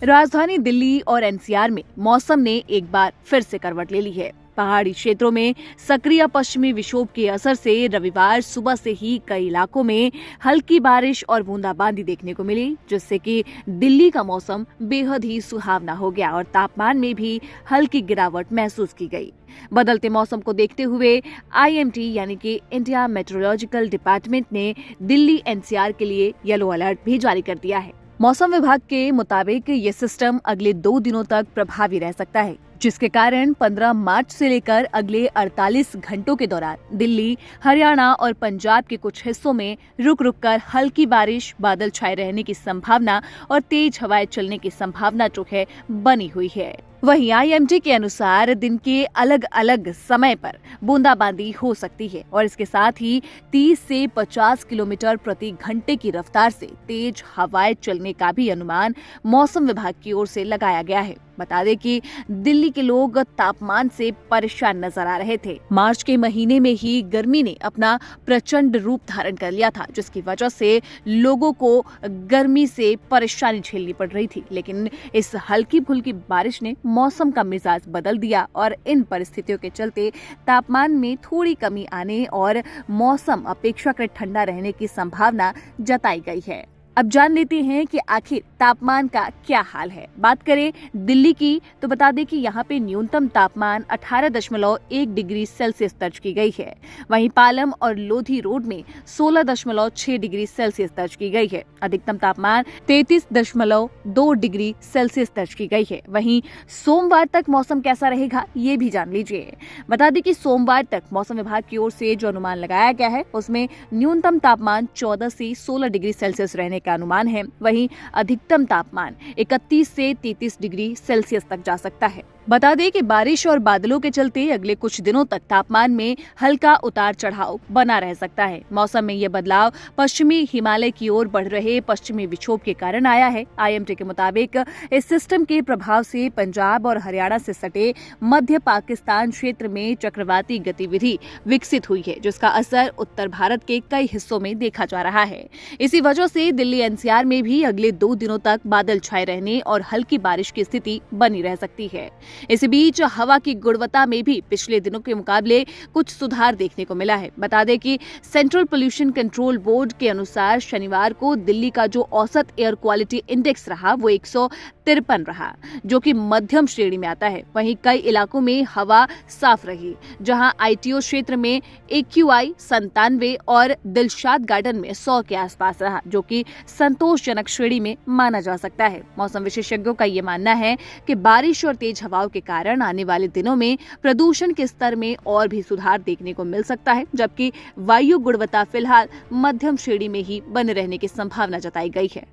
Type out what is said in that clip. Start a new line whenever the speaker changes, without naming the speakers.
राजधानी दिल्ली और एनसीआर में मौसम ने एक बार फिर से करवट ले ली है। पहाड़ी क्षेत्रों में सक्रिय पश्चिमी विक्षोभ के असर से रविवार सुबह से ही कई इलाकों में हल्की बारिश और बूंदाबांदी देखने को मिली, जिससे कि दिल्ली का मौसम बेहद ही सुहावना हो गया और तापमान में भी हल्की गिरावट महसूस की गई। बदलते मौसम को देखते हुए आईएमडी यानी कि इंडिया मेट्रोलॉजिकल डिपार्टमेंट ने दिल्ली एनसीआर के लिए येलो अलर्ट भी जारी कर दिया है। मौसम विभाग के मुताबिक ये सिस्टम अगले 2 दिनों तक प्रभावी रह सकता है, जिसके कारण 15 मार्च से लेकर अगले 48 घंटों के दौरान दिल्ली, हरियाणा और पंजाब के कुछ हिस्सों में रुक रुक कर हल्की बारिश, बादल छाए रहने की संभावना और तेज हवाएं चलने की संभावना जो है बनी हुई है। वहीं आईएमडी के अनुसार दिन के अलग अलग समय पर बूंदाबांदी हो सकती है और इसके साथ ही 30 से 50 किलोमीटर प्रति घंटे की रफ्तार से तेज हवाएं चलने का भी अनुमान मौसम विभाग की ओर से लगाया गया है। बता दें कि दिल्ली के लोग तापमान से परेशान नजर आ रहे थे। मार्च के महीने में ही गर्मी ने अपना प्रचंड रूप धारण कर लिया था, जिसकी वजह से लोगों को गर्मी से परेशानी झेलनी पड़ रही थी। लेकिन इस हल्की फुल्की बारिश ने मौसम का मिजाज बदल दिया और इन परिस्थितियों के चलते तापमान में थोड़ी कमी आने और मौसम अपेक्षाकृत ठंडा रहने की संभावना जताई गई है। अब जान लेते हैं कि आखिर तापमान का क्या हाल है। बात करें दिल्ली की तो बता दें कि यहाँ पे न्यूनतम तापमान 18.1 डिग्री सेल्सियस दर्ज की गई है। वहीं पालम और लोधी रोड में 16.6 डिग्री सेल्सियस दर्ज की गई है। अधिकतम तापमान 33.2 डिग्री सेल्सियस दर्ज की गई है। वहीं सोमवार तक मौसम कैसा रहेगा ये भी जान लीजिए। बता दें कि सोमवार तक मौसम विभाग की ओर से जो अनुमान लगाया गया है उसमें न्यूनतम तापमान 14 से 16 डिग्री सेल्सियस रहने का अनुमान है। वहीं अधिकतम तापमान 31 से 33 डिग्री सेल्सियस तक जा सकता है। बता दें कि बारिश और बादलों के चलते अगले कुछ दिनों तक तापमान में हल्का उतार चढ़ाव बना रह सकता है। मौसम में ये बदलाव पश्चिमी हिमालय की ओर बढ़ रहे पश्चिमी विक्षोभ के कारण आया है। आईएमडी के मुताबिक इस सिस्टम के प्रभाव से पंजाब और हरियाणा से सटे मध्य पाकिस्तान क्षेत्र में चक्रवाती गतिविधि विकसित हुई है, जिसका असर उत्तर भारत के कई हिस्सों में देखा जा रहा है। इसी वजह से दिल्ली एनसीआर में भी अगले 2 दिनों तक बादल छाए रहने और हल्की बारिश की स्थिति बनी रह सकती है। इसी बीच हवा की गुणवत्ता में भी पिछले दिनों के मुकाबले कुछ सुधार देखने को मिला है। बता दें कि सेंट्रल पोल्यूशन कंट्रोल बोर्ड के अनुसार शनिवार को दिल्ली का जो औसत एयर क्वालिटी इंडेक्स रहा वो 153 रहा, जो कि मध्यम श्रेणी में आता है। वहीं कई इलाकों में हवा साफ रही, जहां आईटीओ क्षेत्र में AQI 97 और दिलशाद गार्डन में 100 के आसपास रहा, जो कि संतोषजनक श्रेणी में माना जा सकता है। मौसम विशेषज्ञों का ये मानना है कि बारिश और तेज हवाओं के कारण आने वाले दिनों में प्रदूषण के स्तर में और भी सुधार देखने को मिल सकता है, जबकि वायु गुणवत्ता फिलहाल मध्यम श्रेणी में ही बने रहने की संभावना जताई गई है।